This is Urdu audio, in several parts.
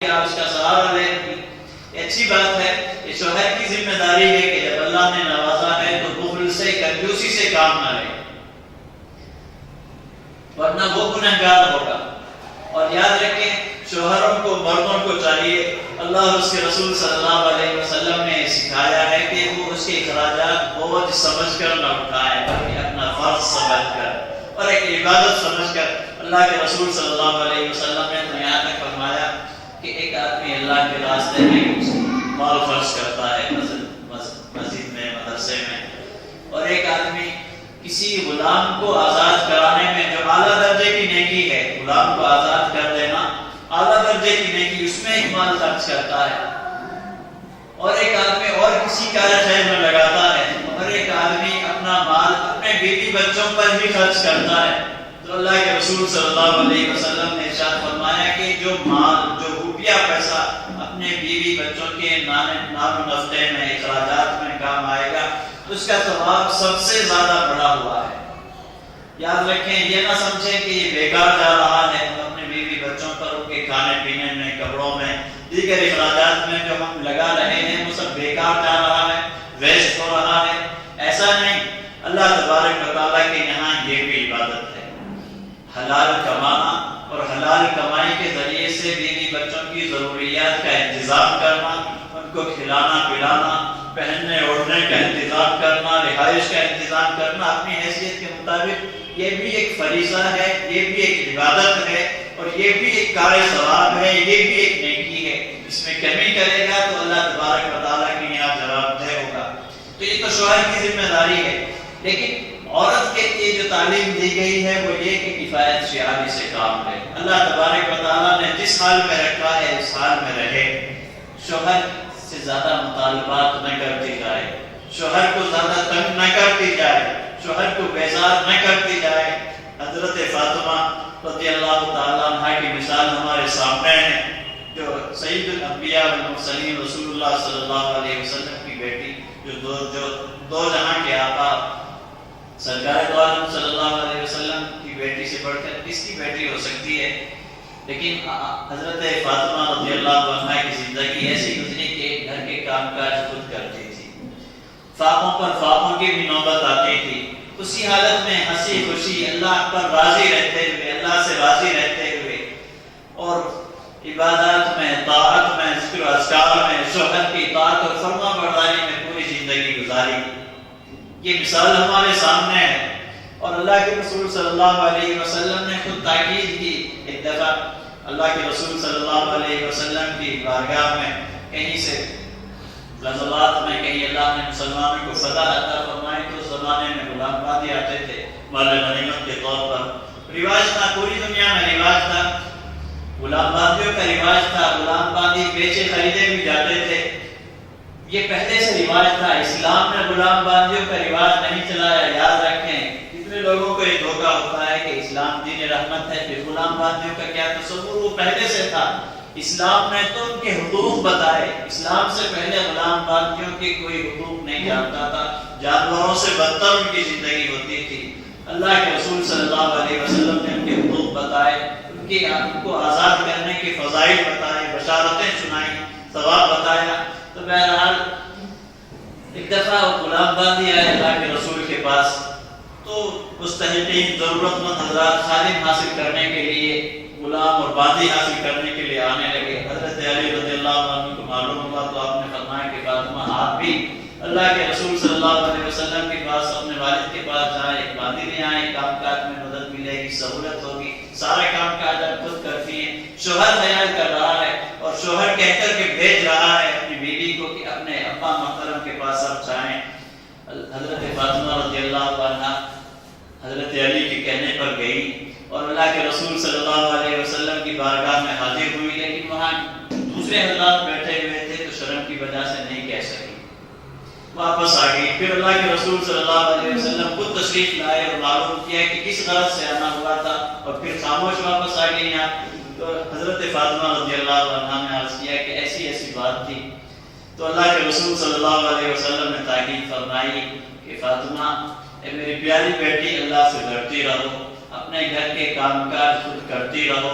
آپ اس کا سہارا لیں گی. یہ اچھی بات ہے. یہ شوہر کی ذمہ داری ہے کہ جب اللہ نے نوازا ہے تو بخل سے کنجوسی سے کام نہ لے ورنہ وہ گنہگار ہوگا. اور یاد رکھیں شوہروں کو مردوں کو چاہیے اللہ اور اس کے رسول صلی اللہ علیہ وسلم نے سکھایا ہے کہ وہ اس کے اخراجات بوجھ سمجھ کر نہ اٹھائیں بلکہ اپنا فرض سمجھ کر اور ایک عبادت سمجھ کر. اللہ کے رسول صلی اللہ علیہ وسلم نے تو یہاں تک فرمایا کہ ایک آدمی اللہ کے راستے میں مال خرچ کرتا ہے مسجد میں مدرسے میں اور ایک آدمی کسی غلام کو آزاد کرانے میں جو اعلیٰ درجے کی نیکی ہے غلام کو آزاد کر دینا اعلیٰ درجے کی نیکی اس میں ایک مال خرچ کرتا ہے اور ایک آدمی اور کسی کارج خیر میں لگاتا ہے اور ایک آدمی اپنا مال اپنے بیوی بچوں پر بھی خرچ کرتا ہے. تو اللہ کے رسول صلی اللہ علیہ وسلم نے ارشاد فرمایا کہ جو مال جو روپیہ پیسہ اپنے بیوی بچوں کے نان و نفتے میں اخراجات میں کام آئے گا اس کا ثواب سب سے زیادہ بڑا ہوا ہے. یاد رکھیں یہ نہ سمجھیں کہ یہ بیکار جا رہا ہے. اپنے بیوی بچوں پر ان کے کھانے پینے میں کپڑوں میں دیگر اخراجات میں جو ہم لگا رہے ہیں وہ سب بیکار جا رہا ہے ویسٹ ہو رہا ہے. ایسا نہیں. اللہ تبارک و تعالیٰ کے یہاں یہ بھی عبادت ہے. حلال کمانا اور حلال کمائی کے ذریعے سے بیوی بچوں کی ضروریات کا انتظام کرنا ان کو کھلانا پلانا پہننے اوڑھنے کا انتظام کرنا رہائش کا انتظام کرنا اپنی حیثیت کے مطابق یہ بھی ایک فریضہ ہے یہ بھی ایک عبادت ہے اور یہ بھی ایک کار ثواب ہے یہ بھی ایک نیکی ہے. اس میں کمی کرے گا تو اللہ تبارک و تعالیٰ کے یہاں جواب دہ ہوگا. تو یہ تو شوہر کی ذمہ داری ہے. لیکن عورت کے لیے جو تعلیم دی گئی ہے وہ یہ کہ کفایت شعاری سے کام لے. اللہ تبارک و تعالیٰ نے جس حال میں رکھا ہے اس حال میں رہے. شوہر سے زیادہ مطالبات نہ کرتی جائے شوہر کو زیادہ تنگ نہ کرتی جائے شوہر کو بیزار نہ کرتی جائے. حضرت فاطمہ رضی اللہ تعالیٰ عنہ کی مثال ہمارے سامنے ہے جو سید الانبیاء والمرسلین رسول اللہ صلی اللہ علیہ وسلم کی بیٹی جو دو جہاں کے آقا سرکار دو عالم صلی اللہ علیہ وسلم کی بیٹی سے بڑھ کر کس کی بیٹی ہو سکتی ہے. لیکن حضرت فاطمہ رضی اللہ عنہ کی زندگی ایسی گزری کہ گھر کے کام کاج خود کرتی تھی. فاقوں پر فاقوں کی بھی نوبت آتی تھی. اسی حالت میں ہنسی خوشی اللہ پر راضی رہتے ہوئے اللہ سے راضی رہتے ہوئے اور عبادات میں طاعت میں ذکر و اذکار میں شوہر کی اطاعت اور فرما برداری میں پوری زندگی گزاری. یہ مثال ہمارے سامنے ہے اور اللہ کے رسول صلی اللہ علیہ وسلم نے خود تاکید کی. ایک دفعہ اللہ کے رسول صلی اللہ علیہ وسلم کی بارگاہ میں کہیں سے غزوات میں کہیں اللہ نے مسلمانوں کو فتح عطا فرمائی تو اس زمانے میں غلام باندھی آتے تھے مال غنیمت کے طور پر. رواج تھا پوری دنیا میں رواج تھا غلام باندھیوں کا رواج تھا. غلام باندھی بیچے خریدے بھی جاتے تھے. یہ پہلے سے رواج تھا. اسلام نے غلام باندھیوں کا رواج نہیں چلایا. یاد رکھیں کتنے لوگوں کو یہ دھوکہ ہوتا ہے کہ اسلام دین رحمت ہے پھر غلام باندھیوں کا کیا تصور. وہ پہلے سے تھا. اسلام نے تو ان کے حقوق بتائے. اسلام سے پہلے غلام باندھیوں کے کوئی حقوق نہیں جانتا تھا. جانوروں سے بدتر ان کی زندگی ہوتی تھی. اللہ کے رسول صلی اللہ علیہ وسلم نے ان کے حقوق بتائے ان کو آزاد کرنے کے فضائل بتائے بشارتیں سنائی ثواب بتایا. تو بہرحال ایک دفعہ غلام باندھی آئے اللہ کے رسول کے پاس تو مستحقین ضرورت مند حضرات خادم حاصل کرنے کے لیے غلام اور باندھی حاصل کرنے کے لیے آنے لگے. حضرت علی رضی اللہ عنہ کو معلوم ہوا تو آپ نے فرمایا کہ فاطمہ آپ بھی اللہ کے رسول صلی اللہ علیہ وسلم کے پاس اپنے والد کے پاس جائیں ایک باندھی لے آئیں. کام کاج میں مدد ملے گی سہولت ہوگی. سارا کام کاج آپ خود کرتی ہیں. شوہر خیال کر رہا ہے اور شوہر کہہ کر کے بھیج رہا ہے اپنی بیوی کو کہ اپنے ابا محترم کے پاس آپ جائیں. حضرت فاطمہ رضی اللہ عنہ حضرت علی کے کہنے پر گئی اور اللہ کے رسول صلی اللہ علیہ وسلم کی بارگاہ میں حاضر ہوئی. لیکن وہاں دوسرے حضرات بیٹھے ہوئے تھے تو شرم کی وجہ سے نہیں کہہ سکی. واپس آ گئی. پھر اللہ کے رسول صلی اللہ علیہ وسلم خود تشریف لائے اور معلوم کیا کہ کس غرض سے آنا ہوا تھا اور پھر خاموش واپس آ گئی. تو حضرت فاطمہ رضی اللہ عنہا نے عرض کیا کہ ایسی ایسی بات تھی. تو اللہ کے رسول صلی اللہ علیہ وسلم نے تاکید فرمائی کہ فاطمہ اے میری پیاری بیٹی اللہ سے ڈرتی رہو اپنے گھر کے کام کاج خود کرتی رہو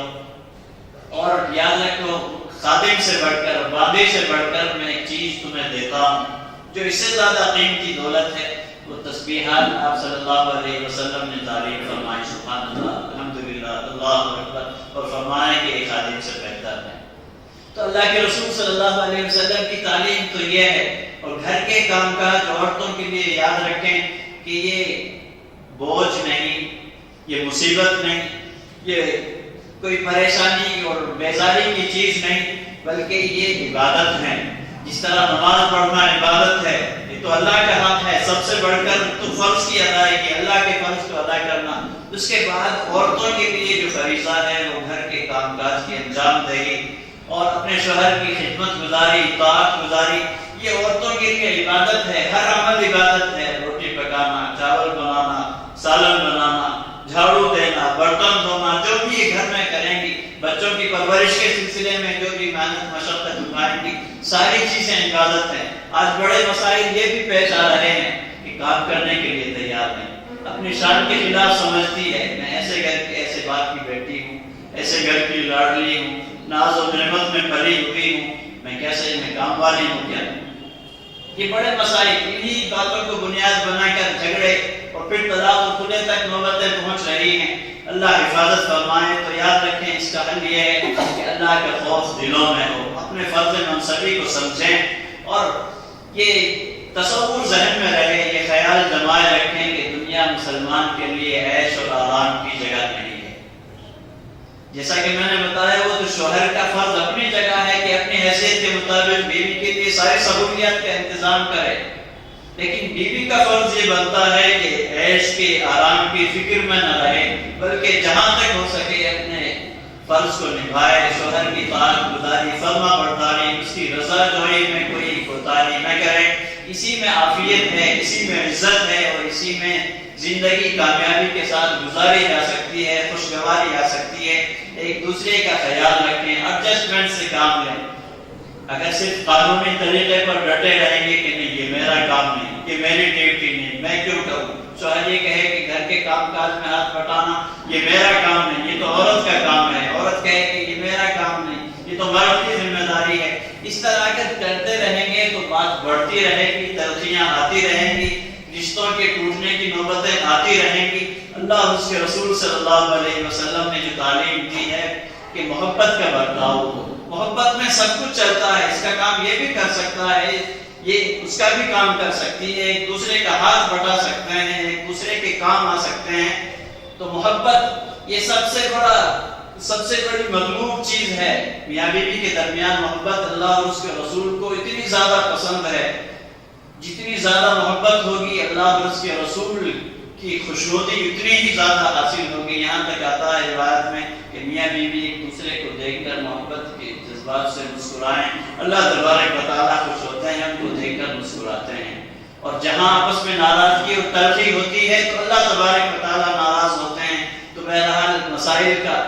اور یاد رکھو خادم سے بڑھ کر، باندی سے بڑھ کر میں ایک چیز تمہیں دیتا ہوں جو اس سے زیادہ قیمتی دولت ہے، وہ تسبیحات آپ صلی اللہ علیہ وسلم نے تعلیم فرمائی، سبحان اللہ، الحمدللہ، اللہ اکبر، اور فرمایا کہ ایک خادم سے بہتر ہے۔ تو اللہ کے رسول صلی اللہ علیہ وسلم کی تعلیم تو یہ ہے۔ اور گھر کے کام کاج عورتوں کے لیے یاد رکھیں کہ یہ بوجھ نہیں، یہ مصیبت نہیں، یہ کوئی پریشانی اور بیزاری کی چیز نہیں، بلکہ یہ عبادت ہے۔ جس طرح نماز پڑھنا عبادت ہے، یہ تو اللہ کا حق ہے، سب سے بڑھ کر تو فرض کی ادائیگی، اللہ کے فرض کو ادا کرنا۔ اس کے بعد عورتوں کے لیے جو فریضہ ہے وہ گھر کے کام کاج کی انجام دہی اور اپنے شوہر کی خدمت گزاری، اطاعت گزاری، یہ عورتوں کے لیے عبادت ہے۔ ہر عمل عبادت ہے، روٹی پکانا، چاول بنانا، سالن بنانا، جھاڑو دینا، برتن دھونا، جو بھی یہ گھر میں کریں گی، بچوں کی پرورش کے سلسلے میں جو بھی محنت مشقت اٹھائیں گی، ساری چیزیں عبادت ہیں۔ آج بڑے مسائل یہ بھی پیش آ رہے ہیں کہ کام کرنے کے لیے تیار نہیں، اپنی شان کے خلاف سمجھتی ہے، میں ایسے گھر کے ایسے باپ کی بیٹی ہوں، ایسے گھر کی لاڈلی ہوں، ناز و نعمت میں پلی ہوئی ہوں، میں کیسے میں کام والی ہوں کیا؟ یہ بڑے مسائل، انہی باتوں کو بنیاد بنا کر جھگڑے اور پھر طلاق و کھلے تک نوبتیں پہنچ رہی ہیں۔ اللہ حفاظت فرمائے۔ تو یاد رکھیں اس کا حل یہ ہے کہ اللہ کا خوف دلوں میں ہو، اپنے فرض منصبی کو سمجھیں اور یہ تصور ذہن میں رہے، یہ خیال جمائے رکھیں کہ دنیا مسلمان کے لیے عیش اور آرام کی جگہ نہیں ہے۔ جیسا کہ میں نے بتایا، وہ تو شوہر کا فرض اپنی جگہ ہے کہ اپنی حیثیت کے مطابق بیوی کے لیے ساری سہولیات کا انتظام کرے، لیکن بیوی کا فرض یہ بنتا ہے کہ عیش کے آرام کی فکر میں نہ رہے، بلکہ جہاں تک ہو سکے اپنے فرض کو نبھائے، شوہر کی اطاعت گزاری، فرما برداری، اس کی رضا جوئی میں کوئی کوتاہی نہ کرے۔ اسی میں عافیت ہے، اسی میں عزت ہے، اور اسی میں زندگی کامیابی کے ساتھ گزاری جا سکتی ہے، خوشگواری آ سکتی ہے۔ ایک دوسرے کا خیال رکھیں، ایڈجسٹمنٹ سے کام لیں۔ اگر صرف قانونی طریقے پر ڈٹے رہیں گے کہ نہیں یہ میرا کام نہیں، یہ میری ڈیوٹی نہیں، میں کیوں کروں، شوہر یہ کہے کہ گھر کے کام کاج میں ہاتھ بٹانا یہ میرا کام نہیں، یہ تو عورت کا کام ہے، عورت کہے کہ یہ میرا کام نہیں، یہ تو مرد کی ذمہ داری ہے، اس طرح اگر کرتے رہیں گے تو بات بڑھتی رہے گی، تلخیاں آتی رہیں گی، رشتوں کے ٹوٹنے کی نوبتیں آتی رہیں گی۔ اللہ اس کے رسول صلی اللہ علیہ وسلم نے جو تعلیم دی ہے کہ محبت کا برتاؤ ہو، محبت میں سب کچھ چلتا ہے، اس کا کام یہ بھی کر سکتا ہے، یہ اس کا بھی کام کر سکتی ہے، ایک دوسرے کا ہاتھ بٹا سکتے ہیں، ایک دوسرے کے کام آ سکتے ہیں۔ تو محبت یہ سب سے بڑی مطلوب چیز ہے۔ میاں بیوی کے درمیان محبت اللہ اور اس کے رسول کو اتنی زیادہ پسند ہے، جتنی زیادہ محبت ہوگی اللہ اور اس کے رسول کی خوشنودی اتنی ہی زیادہ حاصل ہوگی۔ یہاں تک آتا ہے روایت میں کہ میاں بیوی ایک دوسرے کو دیکھ کر محبت کے جذبات سے مسکرائیں، اللہ تبارک و تعالیٰ خوش ہوتے ہیں، ان کو دیکھ کر مسکراتے ہیں۔ اور جہاں آپس میں ناراضگی اور تلخی ہوتی ہے تو اللہ تبارک و تعالیٰ ناراض ہوتے ہیں۔ تو بہرحال مسائل کا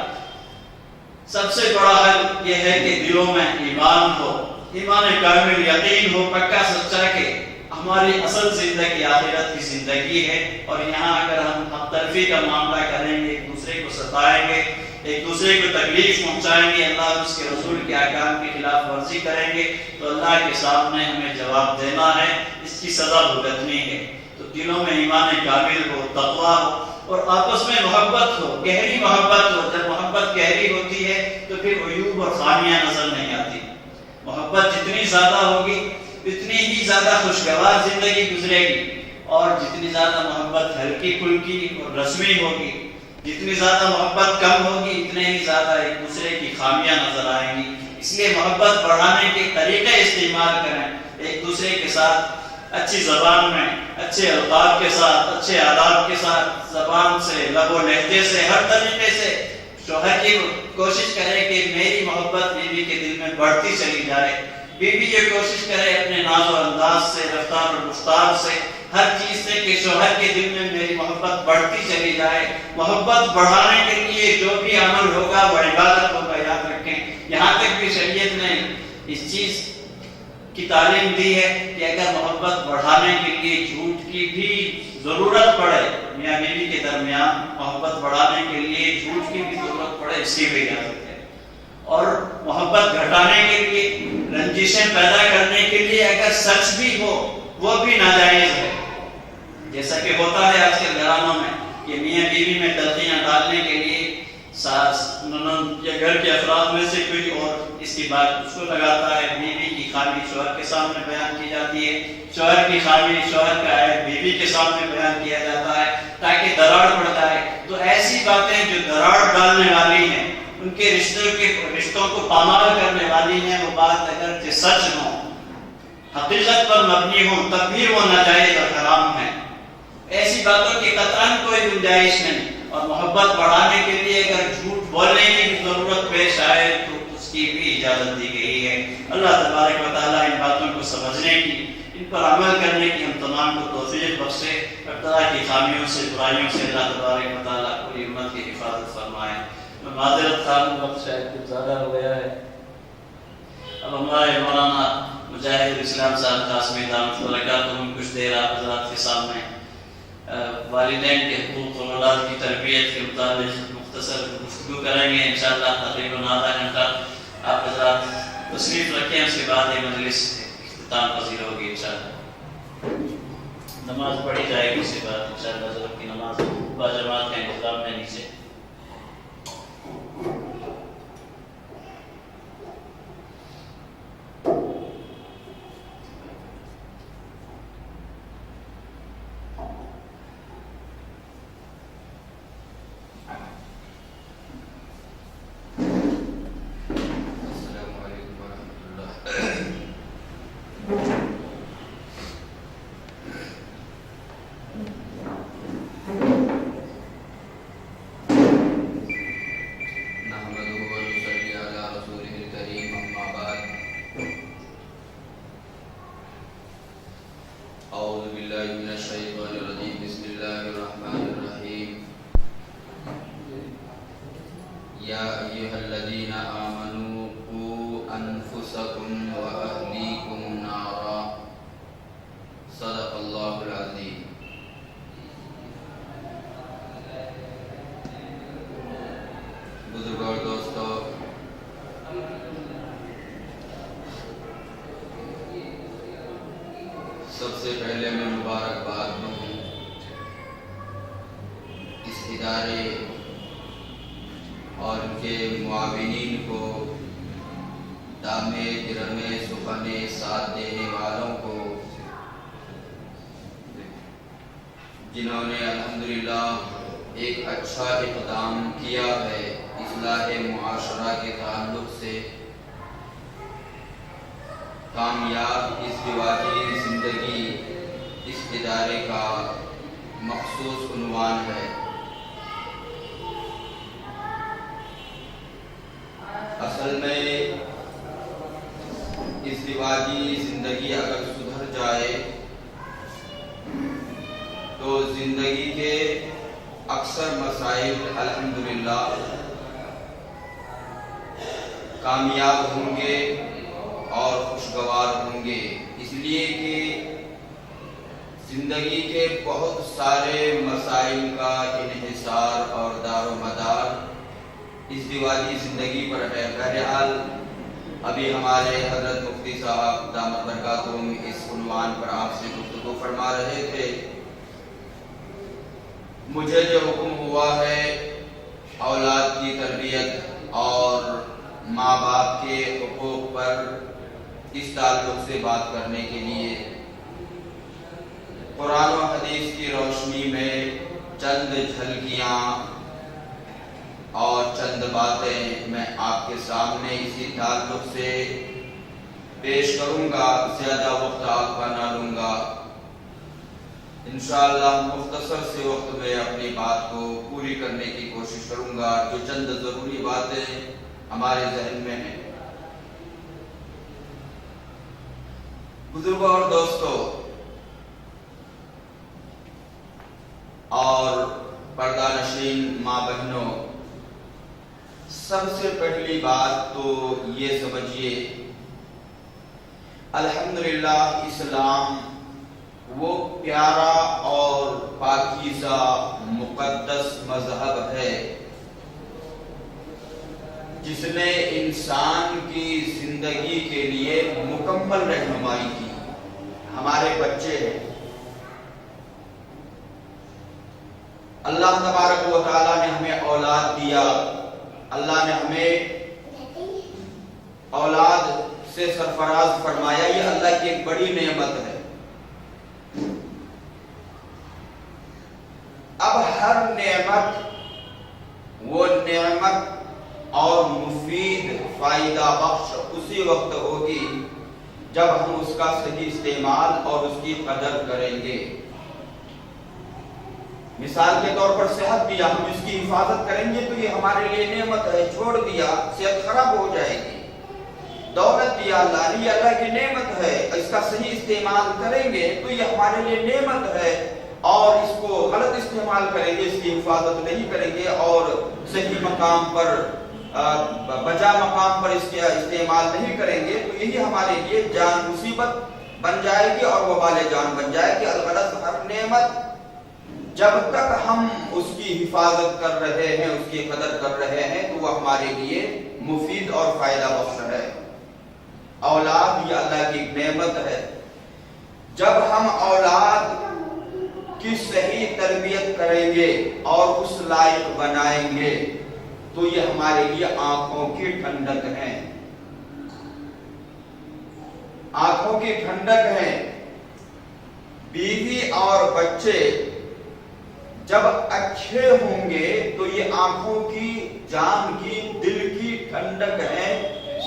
سب سے بڑا حل یہ ہے کہ دلوں میں ایمان ہو، ایمان کامل، یقین ہو، پکا سچا کہ ہماری اصل زندگی آخرت کی زندگی ہے، اور یہاں اگر ہم ہم طرفی کا معاملہ کریں گے، ایک دوسرے کو ستائیں گے، ایک دوسرے کو تکلیف پہنچائیں گے، اللہ اور اس کے رسول کے احکام کی خلاف ورزی کریں گے، تو اللہ کے سامنے ہمیں جواب دینا ہے، اس کی سزا بھگتنی ہے۔ تو دلوں میں ایمان کامل ہو، تقویٰ ہو، اور آپس میں محبت ہو، گہری محبت ہو۔ جب محبت گہری ہوتی ہے تو پھر عیوب اور خامیاں نظر نہیں آتی۔ محبت جتنی زیادہ ہوگی اتنی ہی زیادہ خوشگوار زندگی گزرے گی، اور جتنی زیادہ محبت ہلکی پھلکی اور رسمی ہوگی، جتنی زیادہ محبت کم ہوگی، اتنے ہی زیادہ ایک دوسرے کی خامیاں نظر آئیں گی۔ اس لیے محبت بڑھانے کے طریقے استعمال کریں، ایک دوسرے کے ساتھ اچھی زبان میں، اچھے الفاظ کے ساتھ، اچھے آداب کے ساتھ، زبان سے، لب و لہجے سے، ہر طریقے سے شوہر کی کوشش کرے کہ میری محبت بیوی کے دل میں بڑھتی چلی جائے، بیوی یہ کوشش کرے اپنے ناز و انداز سے، رفتار و گفتار سے، ہر چیز سے کہ شوہر کے دل میں میری محبت بڑھتی چلی جائے۔ محبت بڑھانے کے لیے جو بھی عمل ہوگا وہ عبادت ہوگا، یاد رکھیں۔ یہاں تک بھی شریعت نے اس چیز کی تعلیم دی ہے کہ اگر محبت بڑھانے کے لیے جھوٹ کی بھی ضرورت پڑے، میاں بیوی کے درمیان محبت بڑھانے کے لیے جھوٹ کی بھی ضرورت پڑے، اس کی بھی اجازت ہے۔ اور محبت گھٹانے کے لیے، رنجشیں پیدا کرنے کے لیے اگر سچ بھی ہو وہ بھی ناجائز ہے. جیسا کہ ہوتا ہے آج کل گھرانوں میں کہ میاں بیوی میں تلخیاں ڈالنے کے لیے ساس نند یا گھر کے افراد میں سے کوئی اور اس کی بات اس کو لگاتا ہے. بیوی کی خامی شوہر کے سامنے بیان کی جاتی ہے، شوہر کی خامی شوہر کا ہے بیوی کے سامنے بیان کیا جاتا ہے تاکہ دراڑ پڑ جائے. تو ایسی باتیں جو دراڑ ڈالنے والی ہیں، ان کے رشتوں کو پامال کرنے والی ہیں، وہ بات اگر سچ ہو، حقیقت پر مبنی ہو، تب بھی وہ ناجائز اور حرام ہے. ایسی باتوں کی قطعاً کوئی گنجائش نہیں. اور محبت بڑھانے کے لیے اگر جھوٹ بولنے کی بھی ضرورت پیش آئے تو اس کی بھی اجازت دی گئی ہے. اللہ تبارک و تعالیٰ ان باتوں کو سمجھنے کی، ان پر عمل کرنے کی ہم تمام کو توفیق بخشے. ابتدا کی خامیوں سے، برائیوں سے اللہ تبارک و تعالیٰ پوری امت کی حفاظت فرمائے. میں معذرت خواہ، وقت شاید کچھ زیادہ ہو گیا ہے. اب ہمارے مولانا مجاہد الاسلام صاحب قاسمی دامت برکاتہ کچھ دیر آپ حضرات کے سامنے والدین کے حقوق اور اولاد کی تربیت کے مطابق مختصر گفتگو کریں گے. انشاءاللہ تقریباً آدھا گھنٹہ آپ حضرات تشریف رکھیں، اس کے بعد یہ مجلس اختتام پذیر ہوگی. انشاءاللہ نماز پڑھی جائے گی، اس کے بعد انشاءاللہ ظہر کی نماز باجماعت کا انتظام ہے نیچے. سب سے پہلے میں مبارکباد دوں اس ادارے اور ان کے معاونین کو، دامے گرمے سخنے ساتھ دینے والوں کو، جنہوں نے الحمدللہ ایک اچھا اقدام کیا ہے اصلاح معاشرہ کے تعلق سے. کامیاب ازدواجی زندگی اس ادارے کا مخصوص عنوان ہے. اصل میں ازدواجی زندگی اگر سدھر جائے تو زندگی کے اکثر مسائل الحمدللہ کامیاب ہوں گے اور خوشگوار ہوں گے. اس لیے کہ زندگی کے بہت سارے مسائل کا انحصار اور دار و مدار ازدواجی زندگی پر ہے. بہرحال ابھی ہمارے حضرت مفتی صاحب دامت برکاتہم اس عنوان پر آپ سے گفتگو فرما رہے تھے. مجھے جو حکم ہوا ہے اولاد کی تربیت اور ماں باپ کے حقوق پر اس تعلق سے بات کرنے کے لیے، قرآن و حدیث کی روشنی میں چند جھلکیاں اور چند باتیں میں آپ کے سامنے اسی تعلق سے پیش کروں گا. زیادہ وقت آپ کا نہ لوں گا. انشاءاللہ مختصر سے وقت میں اپنی بات کو پوری کرنے کی کوشش کروں گا. جو چند ضروری باتیں ہمارے ذہن میں ہیں. بزرگوں اور دوستوں اور پردہ نشین ماں بہنوں، سب سے پہلی بات تو یہ سمجھیے الحمدللہ اسلام وہ پیارا اور پاکیزہ مقدس مذہب ہے جس نے انسان کی زندگی کے لیے مکمل رہنمائی کی. ہمارے بچے ہیں، اللہ تبارک و تعالیٰ نے ہمیں اولاد دیا، اللہ نے ہمیں اولاد سے سرفراز فرمایا، یہ اللہ کی ایک بڑی نعمت ہے. اب ہر نعمت وہ نعمت اور مفید فائدہ بخش اسی وقت ہوگی جب ہم اس کا صحیح استعمال اور اس کی قدر کریں گے. مثال کے طور پر صحت دیا، ہم اس کی حفاظت کریں گے تو یہ ہمارے لیے نعمت ہے. چھوڑ دیا، صحت خراب ہو جائے گی. دولت دیا اللہ نے، یہ اللہ کی نعمت ہے، اس کا صحیح استعمال کریں گے تو یہ ہمارے لیے نعمت ہے. اور اس کو غلط استعمال کریں گے، اس کی حفاظت نہیں کریں گے اور صحیح مقام پر بجا مقام پر اس کا استعمال نہیں کریں گے تو یہی ہمارے لیے جان مصیبت بن جائے گی اور وبال جان بن جائے گی. الغرض ہر نعمت جب تک ہم اس کی حفاظت کر رہے ہیں، اس کی قدر کر رہے ہیں تو وہ ہمارے لیے مفید اور فائدہ بخش ہے. اولاد یہ اللہ کی ایک نعمت ہے. جب ہم اولاد کی صحیح تربیت کریں گے اور اس لائق بنائیں گے تو یہ ہمارے لیے آنکھوں کی ٹھنڈک ہے. آنکھوں کی ٹھنڈک ہے. بیوی اور بچے جب اچھے ہوں گے تو یہ آنکھوں کی، جان کی، دل کی ٹھنڈک ہے،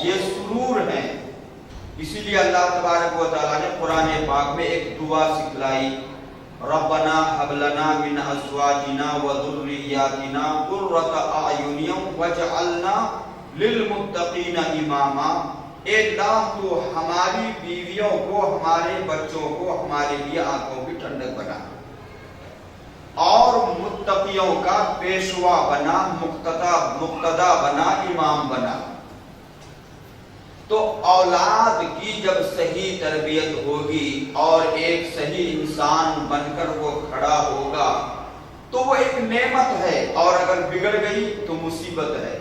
یہ سرور ہے. اسی لیے اللہ تبارک و تعالیٰ نے قرآن پاک میں ایک دعا سکھلائی، ربنا هب لنا من ازواجنا وذرياتنا قرة اعين واجعلنا للمتقين اماما. اے اللہ تو ہماری بیویوں کو، ہمارے بچوں کو ہمارے لیے آنکھوں کی ٹھنڈک بنا اور متقیوں کا پیشوا بنا، مقتدا بنا، امام بنا. تو اولاد کی جب صحیح تربیت ہوگی اور ایک صحیح انسان بن کر وہ کھڑا ہوگا تو وہ ایک نعمت ہے، اور اگر بگڑ گئی تو مصیبت ہے.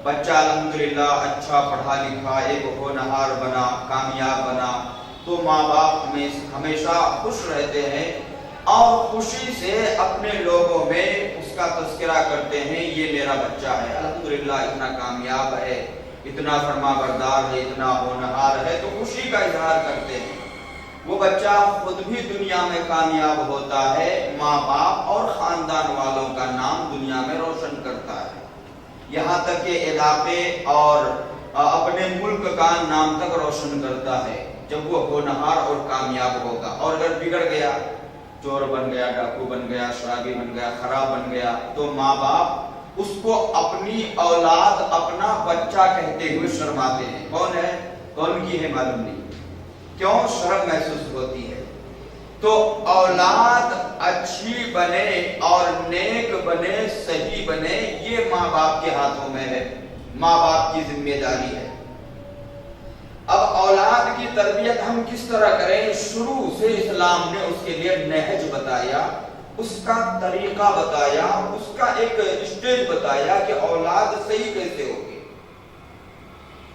بچہ الحمدللہ اچھا پڑھا لکھا، ایک ہونہار بنا، کامیاب بنا تو ماں باپ ہمیشہ خوش رہتے ہیں اور خوشی سے اپنے لوگوں میں اس کا تذکرہ کرتے ہیں، یہ میرا بچہ ہے، الحمدللہ اتنا کامیاب ہے، اتنا فرما بردار ہے، اتنا ہونہار ہے، تو خوشی کا اظہار کرتے ہیں. وہ بچہ خود بھی دنیا میں کامیاب ہوتا ہے، ماں باپ اور خاندان والوں کا نام دنیا میں روشن کرتا ہے، یہاں تک کہ علاقے اور اپنے ملک کا نام تک روشن کرتا ہے جب وہ ہونہار اور کامیاب ہوگا. اور اگر بگڑ گیا، چور بن گیا، ڈاکو بن گیا، شرابی بن گیا، خراب بن گیا تو ماں باپ اس کو اپنی اولاد، اپنا بچہ کہتے ہوئے شرماتے ہیں. کون ہے، کون کی ہے معلوم نہیں، کیوں شرم محسوس ہوتی ہے. تو اولاد اچھی بنے اور نیک بنے، صحیح بنے، یہ ماں باپ کے ہاتھوں میں ہے، ماں باپ کی ذمہ داری ہے. اب اولاد کی تربیت ہم کس طرح کریں؟ شروع سے اسلام نے اس کے لیے نہج بتایا، اس کا طریقہ بتایا، اس کا ایک اسٹیج بتایا کہ اولاد صحیح کیسے ہوگی.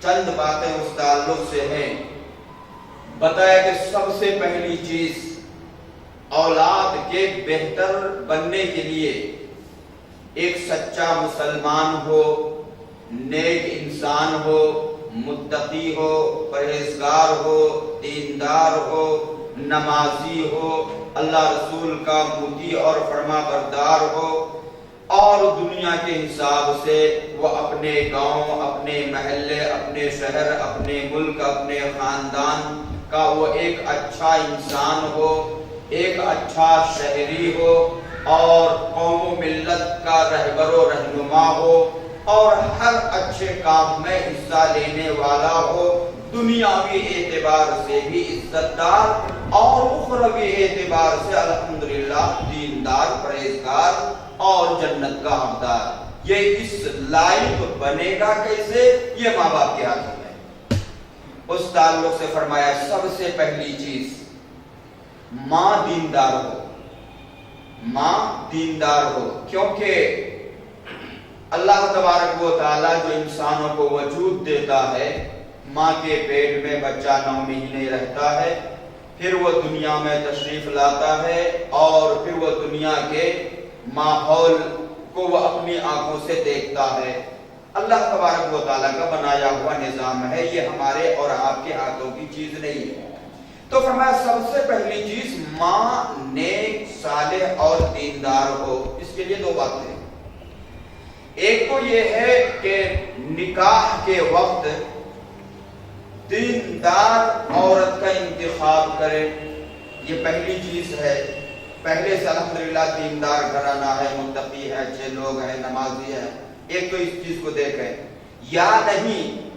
چند باتیں اس تعلق سے ہیں. بتایا کہ سب سے پہلی چیز اولاد کے بہتر بننے کے لیے ایک سچا مسلمان ہو، نیک انسان ہو، متقی ہو، پرہیزگار ہو، دیندار ہو، نمازی ہو، اللہ رسول کا مطیع اور فرما بردار ہو، اور دنیا کے حساب سے وہ اپنے گاؤں، اپنے محلے، اپنے شہر، اپنے ملک، اپنے خاندان کا وہ ایک اچھا انسان ہو، ایک اچھا شہری ہو، اور قوم و ملت کا رہبر و رہنما ہو، اور ہر اچھے کام میں حصہ لینے والا ہو، دنیاوی اعتبار سے بھی عزت دار اور اخروی اعتبار سے الحمدللہ دیندار، پرہیزگار اور جنت کا حقدار. یہ اس لائق بنے گا کیسے؟ یہ ماں باپ کے ہاتھوں میں. اس تعلق سے فرمایا سب سے پہلی چیز ماں دیندار ہو، ماں دیندار ہو، کیونکہ اللہ تبارک و تعالیٰ جو انسانوں کو وجود دیتا ہے، ماں کے پیٹ میں بچہ 9 مہینے رہتا ہے، پھر وہ دنیا میں تشریف لاتا ہے اور پھر وہ دنیا کے ماحول کو وہ اپنی آنکھوں سے دیکھتا ہے۔ اللہ تبارک و تعالیٰ کا بنایا ہوا نظام ہے، یہ ہمارے اور آپ کے ہاتھوں کی چیز نہیں ہے۔ تو فرمایا سب سے پہلی چیز ماں نیک، صالح اور دیندار ہو۔ اس کے لیے 2 باتیں، ایک تو یہ ہے کہ نکاح کے وقت دیندار عورت کا انتخاب کرے، یہ پہلی چیز ہے۔ پہلے سے الحمدللہ دیندار گھرانہ ہے، متقی ہے، اچھے لوگ ہیں، نمازی ہیں، ایک تو اس چیز کو دیکھیں۔ یا نہیں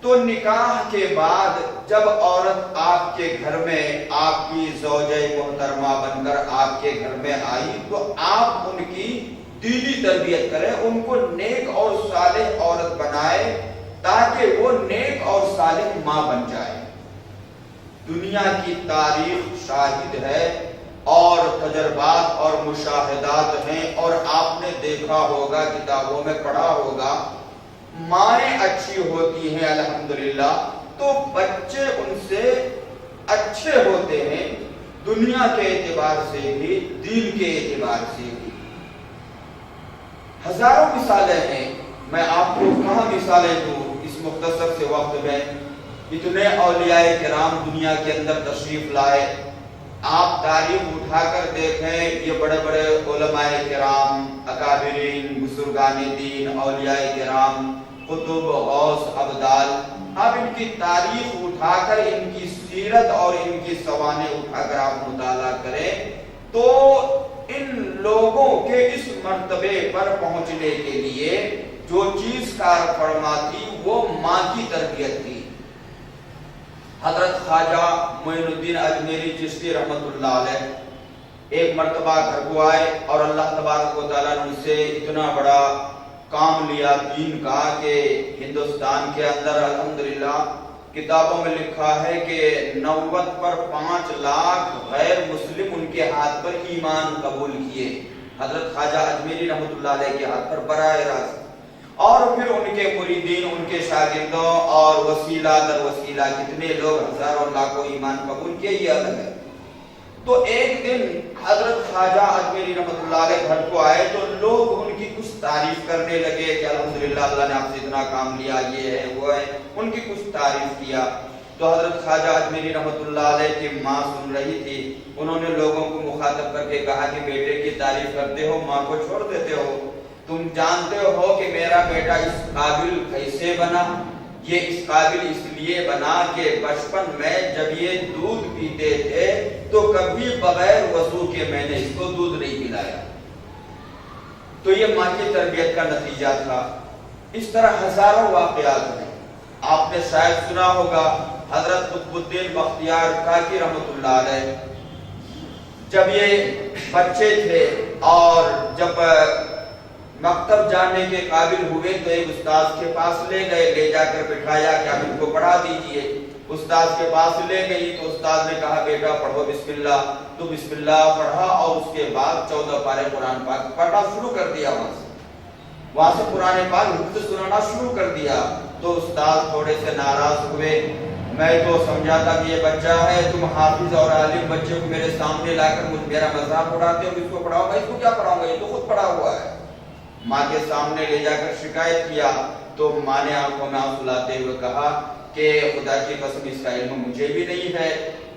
تو نکاح کے بعد جب عورت آپ کے گھر میں آپ کی زوجہ محترمہ بن کر آپ کے گھر میں آئی تو آپ ان کی دینی تربیت کریں، ان کو نیک اور صالح عورت بنائے تاکہ وہ نیک اور صالح ماں بن جائے۔ دنیا کی تاریخ شاہد ہے اور تجربات اور مشاہدات ہیں، اور آپ نے دیکھا ہوگا، کتابوں میں پڑھا ہوگا، مائیں اچھی ہوتی ہیں الحمدللہ تو بچے ان سے اچھے ہوتے ہیں، دنیا کے اعتبار سے بھی، دین کے اعتبار سے بھی۔ ہزاروں مثالیں ہیں، میں آپ کو کہاں مثالیں دوں اس مختصر سے وقت میں۔ اتنے اولیاء کرام دنیا کے اندر تشریف لائے، آپ تاریخ اٹھا کر دیکھیں، یہ بڑے بڑے علماء کرام، اکابرین، بزرگان دین، اولیاء کرام، قطب، غوث، ابدال، آپ ان کی تاریخ اٹھا کر، ان کی سیرت اور ان کی سوانح اٹھا کر آپ مطالعہ کریں تو ان لوگوں کے اس مرتبے پر پہنچنے کے لیے جو چیز کار فرما تھی وہ ماں کی تربیت تھی۔ حضرت خواجہ معین الدین اجمیری چشتی رحمت اللہ علیہ ایک مرتبہ گھر کو آئے اور اللہ تبارک و تعالیٰ نے ان سے اتنا بڑا کام لیا دین کا کہ ہندوستان کے اندر الحمدللہ کتابوں میں لکھا ہے کہ 90 پر 5 لاکھ غیر مسلم ان کے ہاتھ پر ایمان قبول کیے، حضرت خواجہ اجمیری رحمت اللہ علیہ کے ہاتھ پر براہ راست، اور پھر ان کے مریدین، ان کے شاگردوں اور وسیلہ در وسیلہ کتنے لوگ ہزاروں لاکھوں ایمان قبول کیے، یہ الگ ہے۔ تو ایک دن حضرت خواجہ اجمیری رحمت اللہ علیہ گھر کو آئے تو لوگ ان کی کچھ تعریف کرنے لگے کہ الحمدللہ اللہ نے آپ سے اتنا کام لیا، یہ ہے وہ ہے، ان کی کچھ تعریف کیا۔ تو حضرت خواجہ اجمیری رحمت اللہ علیہ کی ماں سن رہی تھی، انہوں نے لوگوں کو مخاطب کر کے کہا کہ بیٹے کی تعریف کرتے ہو، ماں کو چھوڑ دیتے ہو، تم جانتے ہو کہ میرا بیٹا اس قابل کیسے بنا؟ یہ اس قابل اس لیے بنا کہ بچپن میں جب یہ دودھ پیتے تھے تو کبھی بغیر وضو کے میں نے اس کو دودھ نہیں پلایا۔ تو یہ ماں کی تربیت کا نتیجہ تھا۔ اس طرح ہزاروں واقعات ہیں، آپ نے شاید سنا ہوگا حضرت قطب الدین بختیار کاکی رحمت اللہ علیہ جب یہ بچے تھے اور جب مکتب جانے کے قابل ہوئے تو ایک استاد کے پاس لے گئے، لے جا کر بٹھایا کہ آپ ان کو پڑھا دیجئے۔ استاد کے پاس لے گئی تو استاد نے کہا بیٹا پڑھو بسم اللہ، تو بسم اللہ پڑھا اور اس کے بعد 14 پارے قرآن پاک پڑھنا شروع کر دیا، وہاں سے قرآن پاک حفظ سنانا شروع کر دیا۔ تو استاد تھوڑے سے ناراض ہوئے، میں تو سمجھا تھا کہ یہ بچہ ہے، تم حافظ اور عالم بچے کو میرے سامنے لا کر میرا مذاق اڑاتے ہو، اس کو پڑھاؤ گا، اس کو کیا پڑھاؤں گا، یہ تو خود پڑھا ہوا ہے۔ ماں کے سامنے لے جا کر شکایت کیا تو ماں نے آنکھوں میں آنسو لاتے ہوئے کہا کہ خدا کی قسم اس کا علم مجھے بھی نہیں ہے،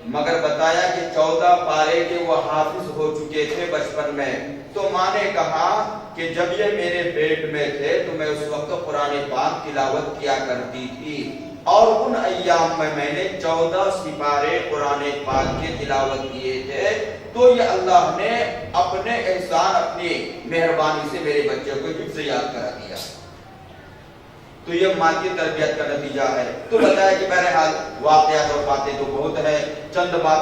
مگر بتایا کہ 14 پارے کے وہ حافظ ہو چکے تھے بچپن میں۔ تو ماں نے کہا کہ جب یہ میرے پیٹ میں تھے تو میں اس وقت قرآن پاک تلاوت کیا کرتی تھی، اور ان ایام میں نے 14 سپارے قرآن پاک کے تلاوت کیے تھے۔ تو یہ اللہ نے اپنے احسان، اپنی مہربانی سے میرے بچے کو حفظ یاد کرا دیا۔ تو یہ ماں کی تربیت کا نتیجہ ہے۔ تو بتایا کہ بہرحال واقعات اور باتیں تو بہت ہے، چند بات